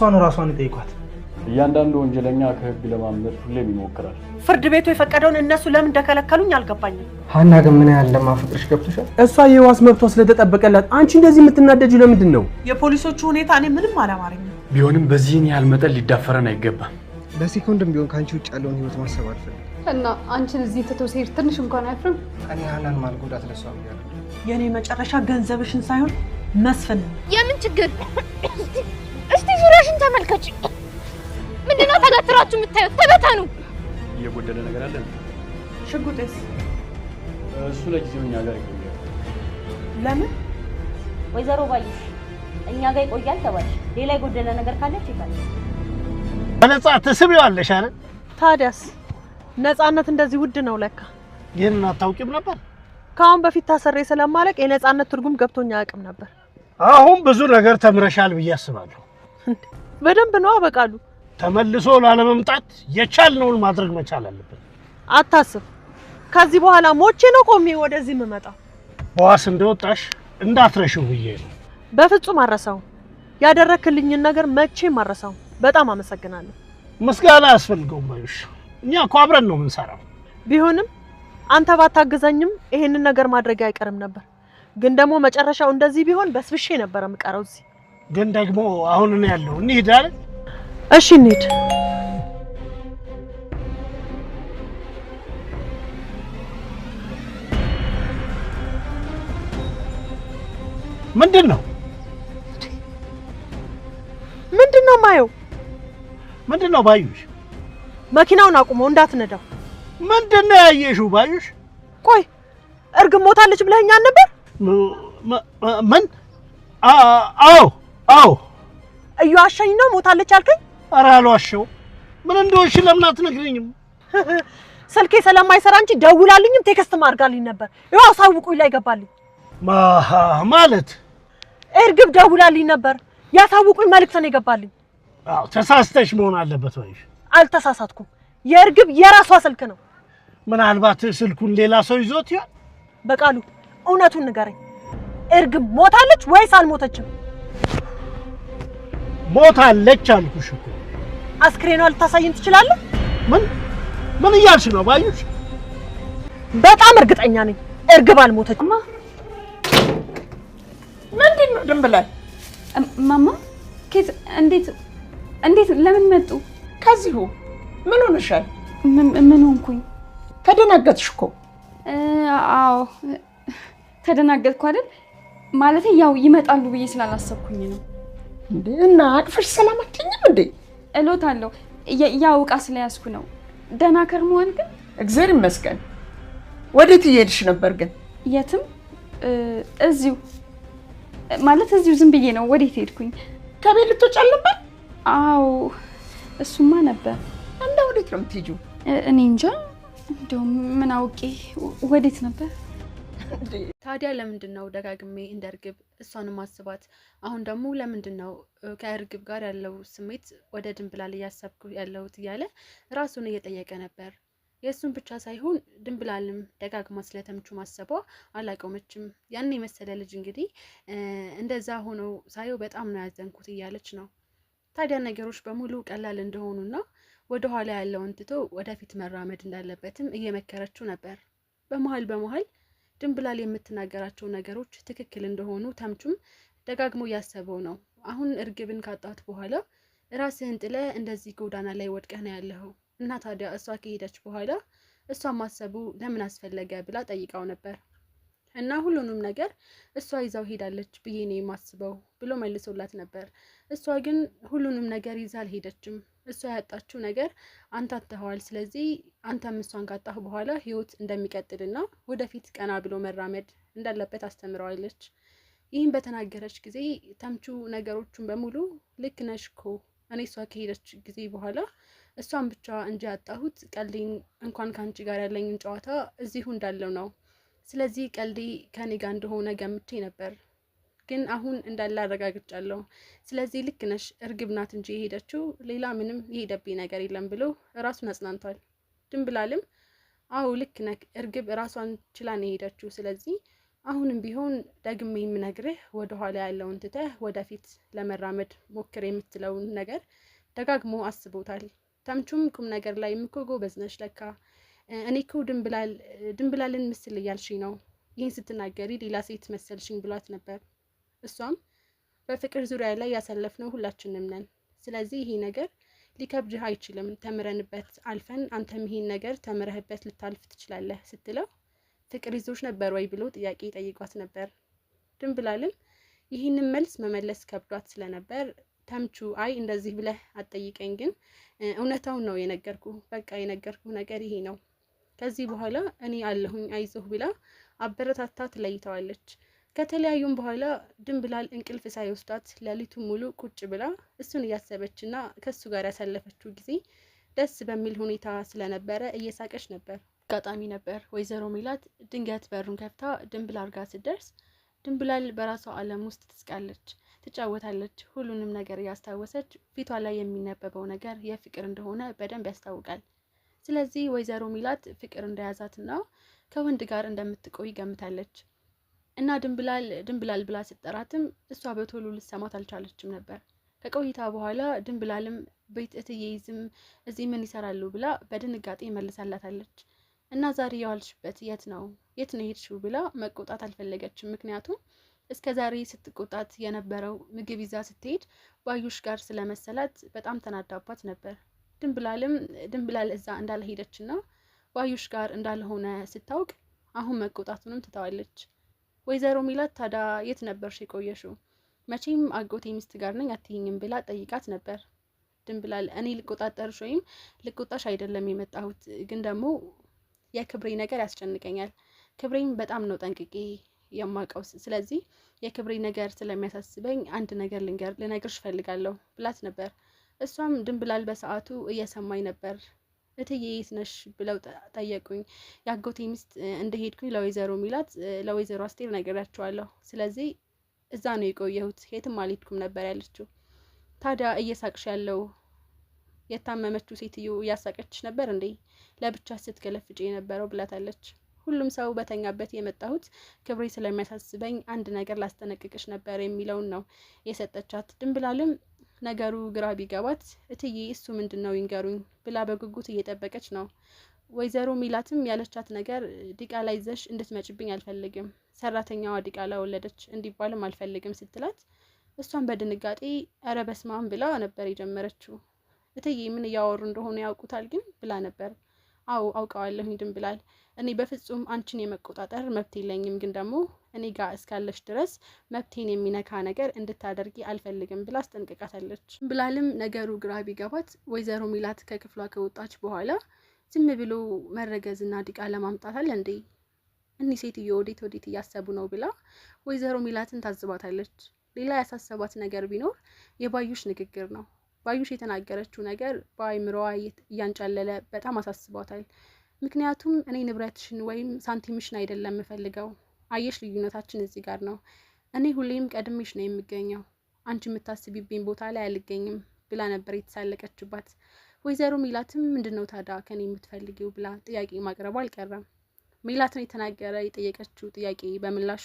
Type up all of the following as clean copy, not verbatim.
እሷን ራሷን ይጠይቋት እያንዳንዱ ወንጀለኛ ከህግ ለማምለጥ ሁሌም ይሞክራል ፍርድ ቤቱ የፈቀደውን እነሱ ለምን እንደከለከሉኝ አልገባኝም ሀና ግን ምን ያህል ለማፍቅርሽ ገብቶሻል እሷ የዋስ መብቷ ስለተጠበቀላት አንቺ እንደዚህ የምትናደጂው ለምንድን ነው የፖሊሶቹ ሁኔታ እኔ ምንም አላማረኝም ቢሆንም በዚህን ያህል መጠን ሊዳፈረን አይገባም ለሴኮንድም ቢሆን ካንቺ ውጭ ያለውን ህይወት ማሰብ አልፈልግም እና አንቺን እዚህ ትቶ ሲሄድ ትንሽ እንኳን አይፍርም እኔ ሀናን ማልጎዳት ለሷም ያለው የኔ መጨረሻ ገንዘብሽን ሳይሆን መስፍን የምን ችግር እስቲ ዙሪያሽን ተመልከቺ ምንድነው ተጋትራችሁ የምታዩት ተበታኑ እየጎደለ ነገር አለ ሽጉጤስ እሱ ለጊዜው እኛ ጋር ይቆያል ለምን ወይዘሮ ባዩሽ እኛ ጋር ይቆያል ተባልሽ ሌላ የጎደለ ነገር ካለች ይባላል በነጻ ተስቢዋለሽ አይደል ታዲያስ ነፃነት እንደዚህ ውድ ነው ለካ ይሄን አታውቂም ነበር ካሁን በፊት ታሰሬ ስለማለቅ የነፃነት ትርጉም ገብቶኛ አያውቅም ነበር አሁን ብዙ ነገር ተምረሻል ብዬ አስባለሁ በደንብ ነው አበቃሉ ተመልሶ ላለመምጣት የቻልነውን ማድረግ መቻል አለብን አታስብ ከዚህ በኋላ ሞቼ ነው ቆሜ ወደዚህ የምመጣው በዋስ እንደወጣሽ እንዳትረሺው ብዬ ነው በፍጹም አረሳው ያደረክልኝን ነገር መቼም አረሳው በጣም አመሰግናለሁ ምስጋና ያስፈልገው ባዩሽ እኛ እኮ አብረን ነው የምንሰራው ቢሆንም አንተ ባታገዛኝም ይሄንን ነገር ማድረግ አይቀርም ነበር ግን ደግሞ መጨረሻው እንደዚህ ቢሆን በስብሼ ነበር የምቀረው እዚህ ግን ደግሞ አሁን እኔ ያለው እንሂድ አይደል እሺ እንሂድ ምንድነው ማየው ምንድነው ባዩሽ መኪናውን አቁመው እንዳትነዳው ምንድነው ያየሽው ባዩሽ ቆይ እርግብ ሞታለች ብለኸኛል ነበር ምን አዎ እዩ አሸኝ ነው ሞታለች አልከኝ ኧረ አልዋሸው ምን እንደሆንሽ ለምን አትነግሪኝም ስልኬ ስለማይሰራ እንጂ ደውላልኝም ቴክስት ማርጋልኝ ነበር ይኸው አሳውቁኝ ላይ ገባልኝ ማለት እርግብ ደውላልኝ ነበር ያሳውቁኝ መልእክት ነው የገባልኝ አዎ ተሳስተሽ መሆን አለበት ባዩሽ አልተሳሳትኩም የእርግብ የራሷ ስልክ ነው ምናልባት ስልኩን ሌላ ሰው ይዞት ይሆን በቃሉ እውነቱን ንገረኝ እርግብ ሞታለች ወይስ አልሞተችም ሞታለች አልኩሽ እኮ አስክሬኗ ልታሳይን ትችላለህ ምን እያልሽ ነው ባዩሽ በጣም እርግጠኛ ነኝ እርግብ አልሞተችም ምንድነው ድንብላል ማማ ከት እንዴት ለምን መጡ ከዚሁ ምን ሆነሻል ምን ሆንኩኝ ተደናገጥሽ እኮ አዎ ተደናገጥኩ አይደል ማለት ያው ይመጣሉ ብዬ ስላላሰብኩኝ ነው እንዴ እና አቅፈሽ ሰላም አትኝም እንዴ እሎታለሁ ያው ዕቃ ስለያዝኩ ነው ደህና ከርመዋል ግን እግዚአብሔር ይመስገን ወዴት እየሄድሽ ነበር ግን የትም እዚሁ ማለት እዚሁ ዝም ብዬ ነው ወዴት ሄድኩኝ ከቤት ልትወጪ አልነበር አዎ እሱማ ነበር እና ወዴት ነው የምትሄጂው እኔ እንጃ እንደው ምን አውቄ ወዴት ነበር ታዲያ ለምንድነው ደጋግሜ እንደርግብ እሷን ማስባት አሁን ደግሞ ለምንድነው ከእርግብ ጋር ያለው ስሜት ወደ ድንብላል ያሰብኩ ያለውት ይያለ ራሱን እየጠየቀ ነበር የሱን ብቻ ሳይሆን ድንብላልም ደጋግማ ስለተምቹ ማሰቧ አላቆመችም ያን የመሰለ ልጅ እንግዲህ እንደዛ ሆኖ ሳይው በጣም ነው ያዘንኩት ይያለች ነው ታዲያ ነገሮች በሙሉ ቀላል እንደሆኑና ወደ ኋላ ያለውን ትቶ ወደፊት መራመድ እንዳለበትም እየመከረችው ነበር በመሃል ድንብላል የምትናገራቸው ነገሮች ትክክል እንደሆኑ ተምቹም ደጋግሞ ያሰበው ነው አሁን እርግብን ካጣት በኋላ ራስህን ጥለ እንደዚህ ጎዳና ላይ ወድቀህ ነው ያለኸው እና ታዲያ እሷ ከሄደች በኋላ እሷ ማሰቡ ለምን አስፈለገ ብላ ጠይቃው ነበር እና ሁሉንም ነገር እሷ ይዛው ሄዳለች ብዬ ነው የማስበው ብሎ መልሶላት ነበር እሷ ግን ሁሉንም ነገር ይዛ አልሄደችም እሷ ያጣችው ነገር አንተ አጥተዋል ስለዚህ አንተም እሷን ካጣህ በኋላ ህይወት እንደሚቀጥልና ወደፊት ቀና ብሎ መራመድ እንዳለበት አስተምረዋለች ይህን በተናገረች ጊዜ ተምቹ ነገሮችን በሙሉ ልክ ነሽኮ እኔ እሷ ከሄደች ጊዜ በኋላ እሷን ብቻ እንጂ ያጣሁት ቀልዴን እንኳን ካንቺ ጋር ያለኝን ጨዋታ እዚሁ እንዳለው ነው ስለዚህ ቀልዴ ከኔ ጋር እንደሆነ ገምቼ ነበር ግን አሁን እንዳለ አረጋግጫለሁ ስለዚህ ልክ ነሽ እርግብ ናት እንጂ ሄደችው ሌላ ምንም ይሄደብኝ ነገር የለም ብሎ ራሱን አጽናንቷል ድንብላልም አው ልክ ነክ እርግብ ራሷን ችላ ነው ሄደችው ስለዚህ አሁንም ቢሆን ደግሜ የምነግርህ ወደ ኋላ ያለውን ትተህ ወደፊት ለመራመድ ሞክር የምትለውን ነገር ደጋግሞ አስቦታል። ተምቹም ቁም ነገር ላይ እኮ ጎበዝ ነሽ ለካ፣ እኔ እኮ ድንብላልን ምስል እያልሽኝ ነው፣ ይህን ስትናገሪ ሌላ ሴት መሰልሽኝ ብሏት ነበር። እሷም በፍቅር ዙሪያ ላይ ያሳለፍነው ሁላችንም ነን፣ ስለዚህ ይሄ ነገር ሊከብድህ አይችልም፣ ተምረንበት አልፈን አንተም ይሄን ነገር ተምረህበት ልታልፍ ትችላለህ ስትለው ፍቅር ይዞሽ ነበር ወይ ብሎ ጥያቄ ጠይቋት ነበር። ድንብላልም ይህንን መልስ መመለስ ከብዷት ስለነበር ተምቹ አይ እንደዚህ ብለህ አትጠይቀኝ፣ ግን እውነታውን ነው የነገርኩ፣ በቃ የነገርኩ ነገር ይሄ ነው፣ ከዚህ በኋላ እኔ አለሁኝ አይዞህ ብላ አበረታታ ትለይተዋለች። ከተለያዩም በኋላ ድንብላል እንቅልፍ ሳይወስዳት ሌሊቱን ሙሉ ቁጭ ብላ እሱን እያሰበችና ከሱ ጋር ያሳለፈችው ጊዜ ደስ በሚል ሁኔታ ስለነበረ እየሳቀች ነበር። አጋጣሚ ነበር ወይዘሮ ሜላት ድንገት በሩን ከፍታ ድንብላል ጋር ስትደርስ ድንብላል በራሷ ዓለም ውስጥ ትስቃለች፣ ትጫወታለች። ሁሉንም ነገር እያስታወሰች ፊቷ ላይ የሚነበበው ነገር የፍቅር እንደሆነ በደንብ ያስታውቃል። ስለዚህ ወይዘሮ ሜላት ፍቅር እንደያዛትና ከወንድ ጋር እንደምትቆይ ገምታለች። እና ድንብላል ብላ ስትጠራትም እሷ በቶሎ ልትሰማት አልቻለችም ነበር። ከቆይታ በኋላ ድንብላልም ቤት እትዬ ዝም እዚህ ምን ይሰራሉ ብላ በድንጋጤ መልሳላታለች። እና ዛሬ የዋልሽበት የት ነው የሄድሽው ብላ መቆጣት አልፈለገችም። ምክንያቱም እስከ ዛሬ ስትቆጣት የነበረው ምግብ ይዛ ስትሄድ ባዩሽ ጋር ስለመሰላት በጣም ተናዳባት ነበር። ድንብላል እዛ እንዳልሄደችና ባዩሽ ጋር እንዳልሆነ ስታውቅ አሁን መቆጣቱንም ትተዋለች። ወይዘሮ ሜላት ታዲያ የት ነበርሽ የቆየሽው? መቼም አጎቴ ሚስት ጋር ነኝ አትይኝም ብላ ጠይቃት ነበር። ድንብላል እኔ ልቆጣጠርሽ ወይም ልቆጣሽ አይደለም የመጣሁት፣ ግን ደግሞ የክብሬ ነገር ያስጨንቀኛል። ክብሬም በጣም ነው ጠንቅቄ የማውቀው። ስለዚህ የክብሬ ነገር ስለሚያሳስበኝ አንድ ነገር ልነግርሽ ፈልጋለሁ ብላት ነበር። እሷም ድንብላል በሰዓቱ እየሰማኝ ነበር። እትዬ የት ነሽ ብለው ጠየቁኝ። የአጎቴ ሚስት እንደሄድኩኝ ለወይዘሮ ሜላት ለወይዘሮ አስቴር ነግሬያቸዋለሁ። ስለዚህ እዛ ነው የቆየሁት፣ የትም አልሄድኩም ነበር ያለችው። ታዲያ እየሳቅሽ ያለው የታመመችው ሴትዮ እያሳቀችሽ ነበር እንዴ? ለብቻ ስትገለፍጭ የነበረው ብላታለች። ሁሉም ሰው በተኛበት የመጣሁት ክብሬ ስለሚያሳስበኝ አንድ ነገር ላስጠነቅቅሽ ነበር የሚለውን ነው የሰጠቻት። ድንብላልም ነገሩ ግራ ቢገባት እትዬ እሱ ምንድን ነው ይንገሩኝ ብላ በጉጉት እየጠበቀች ነው። ወይዘሮ ሜላትም ያለቻት ነገር ዲቃላ ይዘሽ እንድትመጭብኝ አልፈልግም፣ ሰራተኛዋ ዲቃላ ወለደች እንዲባልም አልፈልግም ስትላት እሷን በድንጋጤ ኧረ በስመ አብ ብላ ነበር የጀመረችው። እትዬ ምን እያወሩ እንደሆነ ያውቁታል ግን ብላ ነበር። አዎ አውቀዋለሁኝ ድንብላል፣ እኔ በፍጹም አንቺን የመቆጣጠር መብት የለኝም፣ ግን ደግሞ እኔ ጋር እስካለሽ ድረስ መብቴን የሚነካ ነገር እንድታደርጊ አልፈልግም ብላ አስጠንቅቃታለች። ድንብላልም ነገሩ ግራ ቢገባት ወይዘሮ ሜላት ከክፍሏ ከወጣች በኋላ ዝም ብሎ መረገዝና ዲቃላ ማምጣት አለ እንዴ? እኒህ ሴትዮ ወዴት እያሰቡ ነው ብላ ወይዘሮ ሜላትን ታዝባታለች። ሌላ ያሳሰባት ነገር ቢኖር የባዩሽ ንግግር ነው። ባዩሽ የተናገረችው ነገር በአይምሮዋ እያንጫለለ በጣም አሳስቧታል። ምክንያቱም እኔ ንብረትሽን ወይም ሳንቲምሽን አይደለም የምፈልገው፣ አየሽ ልዩነታችን እዚህ ጋር ነው። እኔ ሁሌም ቀድሜሽ ነው የምገኘው፣ አንቺ የምታስቢብኝ ቦታ ላይ አልገኝም ብላ ነበር የተሳለቀችባት። ወይዘሮ ሜላትም ምንድነው ታዲያ ከኔ የምትፈልጊው ብላ ጥያቄ ማቅረቡ አልቀረም። ሜላትን የጠየቀችው ጥያቄ በምላሹ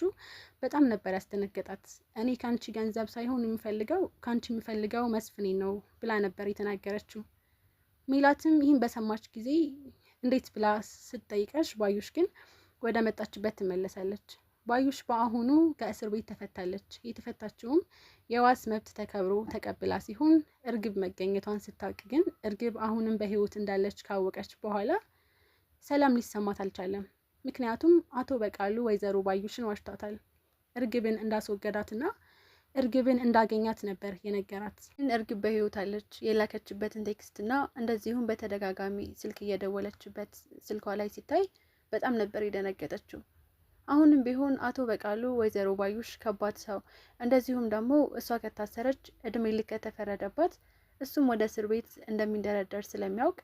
በጣም ነበር ያስደነገጣት። እኔ ካንቺ ገንዘብ ሳይሆን የምፈልገው ካንቺ የምፈልገው መስፍኔ ነው ብላ ነበር የተናገረችው። ሜላትም ይህን በሰማች ጊዜ እንዴት ብላ ስትጠይቀሽ ባዩሽ ግን ወደ መጣችበት ትመለሳለች። ባዩሽ በአሁኑ ከእስር ቤት ተፈታለች። የተፈታችውም የዋስ መብት ተከብሮ ተቀብላ ሲሆን እርግብ መገኘቷን ስታውቅ ግን እርግብ አሁንም በሕይወት እንዳለች ካወቀች በኋላ ሰላም ሊሰማት አልቻለም። ምክንያቱም አቶ በቃሉ ወይዘሮ ባዩሽን ዋሽቷታል። እርግብን እንዳስወገዳትና እርግብን እንዳገኛት ነበር የነገራት። እርግብ በሕይወት አለች የላከችበትን ቴክስትና እንደዚሁም በተደጋጋሚ ስልክ እየደወለችበት ስልኳ ላይ ሲታይ በጣም ነበር የደነገጠችው። አሁንም ቢሆን አቶ በቃሉ ወይዘሮ ባዩሽ ከባድ ሰው፣ እንደዚሁም ደግሞ እሷ ከታሰረች እድሜ ልክ ከተፈረደባት እሱም ወደ እስር ቤት እንደሚንደረደር ስለሚያውቅ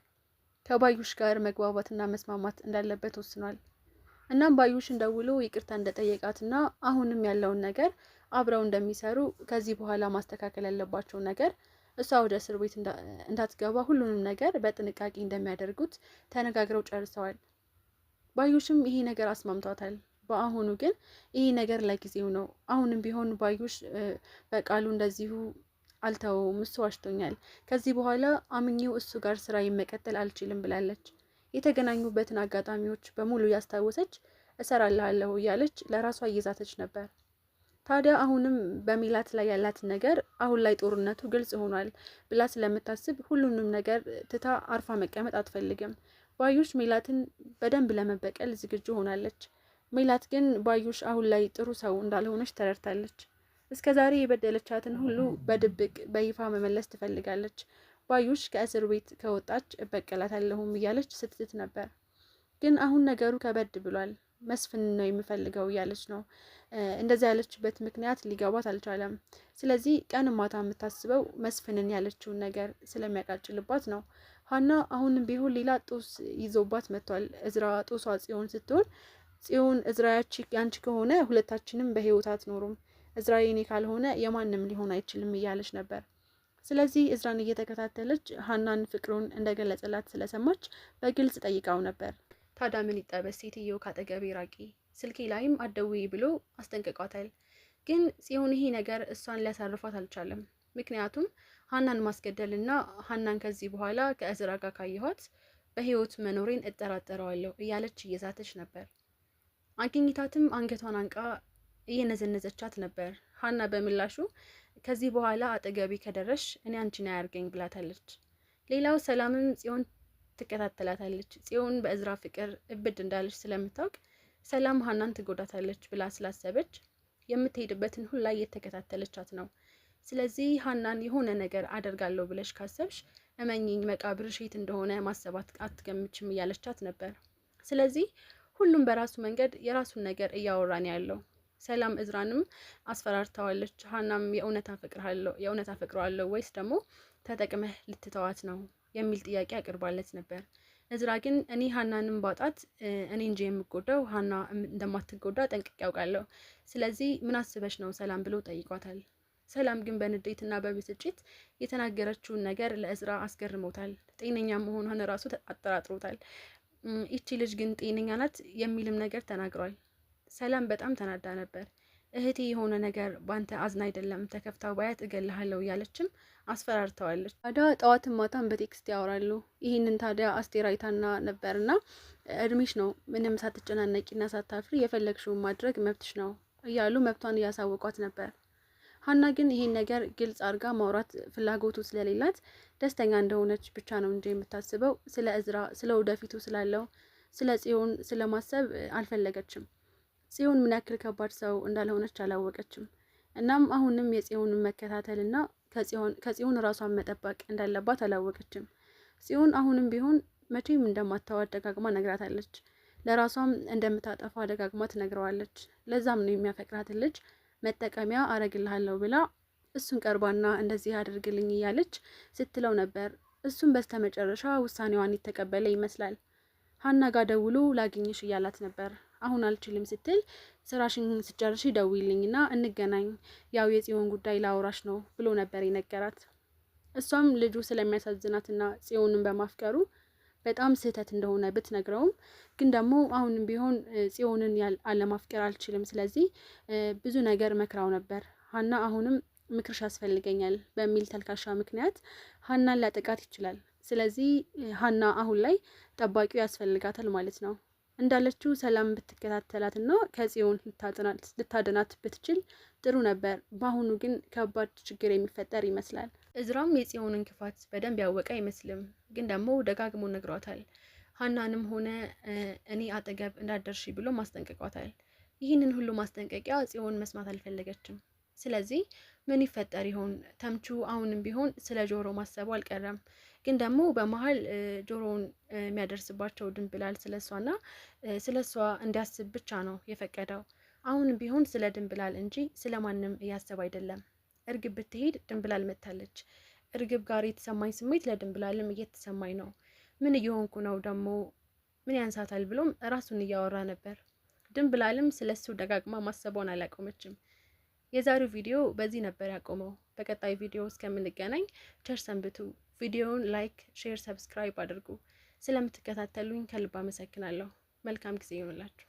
ከባዩሽ ጋር መግባባትና መስማማት እንዳለበት ወስኗል። እናም ባዩሽን ደውሎ ይቅርታ እንደጠየቃትና አሁንም ያለውን ነገር አብረው እንደሚሰሩ፣ ከዚህ በኋላ ማስተካከል ያለባቸውን ነገር እሷ ወደ እስር ቤት እንዳትገባ ሁሉንም ነገር በጥንቃቄ እንደሚያደርጉት ተነጋግረው ጨርሰዋል። ባዩሽም ይሄ ነገር አስማምቷታል። በአሁኑ ግን ይሄ ነገር ለጊዜው ነው። አሁንም ቢሆን ባዩሽ በቃሉ እንደዚሁ አልተወውም፣ እሱ ዋሽቶኛል፣ ከዚህ በኋላ አምኜው እሱ ጋር ስራ መቀጠል አልችልም ብላለች። የተገናኙበትን አጋጣሚዎች በሙሉ ያስታወሰች እሰራልሃለሁ እያለች ለራሷ እየዛተች ነበር። ታዲያ አሁንም በሜላት ላይ ያላትን ነገር አሁን ላይ ጦርነቱ ግልጽ ሆኗል ብላ ስለምታስብ ሁሉንም ነገር ትታ አርፋ መቀመጥ አትፈልግም። ባዩሽ ሜላትን በደንብ ለመበቀል ዝግጁ ሆናለች። ሜላት ግን ባዩሽ አሁን ላይ ጥሩ ሰው እንዳልሆነች ተረድታለች። እስከ ዛሬ የበደለቻትን ሁሉ በድብቅ በይፋ መመለስ ትፈልጋለች። ባዩሽ ከእስር ቤት ከወጣች እበቀላታለሁም እያለች ስትስት ነበር። ግን አሁን ነገሩ ከበድ ብሏል። መስፍን ነው የምፈልገው እያለች ነው። እንደዛ ያለችበት ምክንያት ሊገባት አልቻለም። ስለዚህ ቀን ማታ የምታስበው መስፍንን ያለችውን ነገር ስለሚያቃጭልባት ነው። ሀና አሁንም ቢሆን ሌላ ጦስ ይዞባት መጥቷል። እዝራ ጦሷ ጽዮን ስትሆን፣ ጽዮን እዝራ ያንቺ ከሆነ ሁለታችንም በህይወት አትኖሩም፣ እዝራ የኔ ካልሆነ የማንም ሊሆን አይችልም እያለች ነበር። ስለዚህ እዝራን እየተከታተለች ሀናን ፍቅሩን እንደገለጸላት ስለሰማች በግልጽ ጠይቃው ነበር። ታዲያ ምን ይጠበስ ሴትዮ ካጠገቤ ራቂ፣ ስልኬ ላይም አትደውይ ብሎ አስጠንቅቋታል። ግን ጽዮን ይሄ ነገር እሷን ሊያሳርፋት አልቻለም። ምክንያቱም ሀናን ማስገደልና ሀናን ከዚህ በኋላ ከእዝራ ጋር ካየኋት በህይወት መኖሬን እጠራጠረዋለሁ እያለች እየዛተች ነበር። አግኝታትም አንገቷን አንቃ እየነዘነዘቻት ነበር። ሀና በምላሹ ከዚህ በኋላ አጠገቤ ከደረሽ እኔ አንቺን አያርገኝ ብላታለች። ሌላው ሰላምም ጽዮን ትከታተላታለች። ጽዮን በእዝራ ፍቅር እብድ እንዳለች ስለምታውቅ ሰላም ሀናን ትጎዳታለች ብላ ስላሰበች የምትሄድበትን ሁላ እየተከታተለቻት ነው። ስለዚህ ሀናን የሆነ ነገር አደርጋለሁ ብለሽ ካሰብሽ እመኚኝ መቃብርሽ የት እንደሆነ ማሰባት አትገምችም እያለቻት ነበር። ስለዚህ ሁሉም በራሱ መንገድ የራሱን ነገር እያወራን ያለው። ሰላም እዝራንም አስፈራርተዋለች። ሀናም የእውነት አፈቅረዋለሁ ወይስ ደግሞ ተጠቅመህ ልትተዋት ነው የሚል ጥያቄ አቅርባለት ነበር። እዝራ ግን እኔ ሀናንም ባጣት እኔ እንጂ የምጎዳው ሀና እንደማትጎዳ ጠንቅቄ ያውቃለሁ። ስለዚህ ምን አስበሽ ነው ሰላም ብሎ ጠይቋታል። ሰላም ግን በንዴትና በብስጭት የተናገረችውን ነገር ለእዝራ አስገርሞታል። ጤነኛ መሆኗን ራሱ አጠራጥሮታል። ይቺ ልጅ ግን ጤነኛ ናት የሚልም ነገር ተናግሯል። ሰላም በጣም ተናዳ ነበር። እህቴ የሆነ ነገር ባንተ አዝና አይደለም ተከፍታው ባያት እገልሃለሁ እያለችም አስፈራርተዋለች። ታዲያ ጠዋትም ማታም በቴክስት ያወራሉ። ይህንን ታዲያ አስቴር አይታና ነበርና እድሜሽ ነው፣ ምንም ሳትጨናነቂና ሳታፍሪ የፈለግሽውን ማድረግ መብትሽ ነው እያሉ መብቷን እያሳወቋት ነበር። ሀና ግን ይሄን ነገር ግልጽ አድርጋ ማውራት ፍላጎቱ ስለሌላት ደስተኛ እንደሆነች ብቻ ነው እንጂ የምታስበው ስለ እዝራ፣ ስለ ወደፊቱ ስላለው ስለ ጽዮን ስለማሰብ አልፈለገችም። ጽዮን ምን ያክል ከባድ ሰው እንዳልሆነች አላወቀችም። እናም አሁንም የጽዮንን መከታተልና ከጽዮን ራሷን መጠበቅ እንዳለባት አላወቀችም። ጽዮን አሁንም ቢሆን መቼም እንደማታዋት ደጋግማ ነግራታለች። ለራሷም እንደምታጠፋ ደጋግማ ትነግረዋለች። ለዛም ነው የሚያፈቅራትን ልጅ መጠቀሚያ አረግልሃለሁ ብላ እሱን ቀርባና እንደዚህ አድርግልኝ እያለች ስትለው ነበር። እሱም በስተመጨረሻ ውሳኔዋን የተቀበለ ይመስላል። ሀና ጋር ደውሎ ላግኝሽ እያላት ነበር። አሁን አልችልም ስትል ስራሽን ስጨርሽ ደውይልኝና እንገናኝ፣ ያው የጽዮን ጉዳይ ላውራሽ ነው ብሎ ነበር የነገራት። እሷም ልጁ ስለሚያሳዝናትና ጽዮንን በማፍቀሩ በጣም ስህተት እንደሆነ ብትነግረውም ግን ደግሞ አሁንም ቢሆን ጽዮንን አለማፍቀር አልችልም፣ ስለዚህ ብዙ ነገር መክራው ነበር። ሀና አሁንም ምክርሽ ያስፈልገኛል በሚል ተልካሻ ምክንያት ሀናን ሊያጠቃት ይችላል። ስለዚህ ሀና አሁን ላይ ጠባቂው ያስፈልጋታል ማለት ነው። እንዳለችው ሰላም ብትከታተላትና ከጽዮን ልታድናት ብትችል ጥሩ ነበር። በአሁኑ ግን ከባድ ችግር የሚፈጠር ይመስላል። እዝራም የጽዮንን ክፋት በደንብ ያወቀ አይመስልም፣ ግን ደግሞ ደጋግሞ ነግሯታል። ሀናንም ሆነ እኔ አጠገብ እንዳደርሺ ብሎ ማስጠንቀቋታል። ይህንን ሁሉ ማስጠንቀቂያ ጽዮን መስማት አልፈለገችም። ስለዚህ ምን ይፈጠር ይሆን? ተምቹ አሁንም ቢሆን ስለ ጆሮ ማሰቡ አልቀረም። ግን ደግሞ በመሀል ጆሮውን የሚያደርስባቸው ድንብላል ስለሷና ስለሷ እንዲያስብ ብቻ ነው የፈቀደው። አሁንም ቢሆን ስለ ድንብላል እንጂ ስለማንም እያሰብ አይደለም። እርግብ ብትሄድ ድንብላል መታለች። እርግብ ጋር የተሰማኝ ስሜት ለድንብላልም እየተሰማኝ ነው። ምን እየሆንኩ ነው ደግሞ ምን ያንሳታል ብሎም ራሱን እያወራ ነበር። ድንብላልም ስለሱ ደጋግማ ማሰቧን አላቆመችም። የዛሬው ቪዲዮ በዚህ ነበር ያቆመው። በቀጣይ ቪዲዮ እስከምንገናኝ ቸር ሰንብቱ። ቪዲዮውን ላይክ፣ ሼር፣ ሰብስክራይብ አድርጉ። ስለምትከታተሉኝ ከልብ አመሰግናለሁ። መልካም ጊዜ ይሁንላችሁ።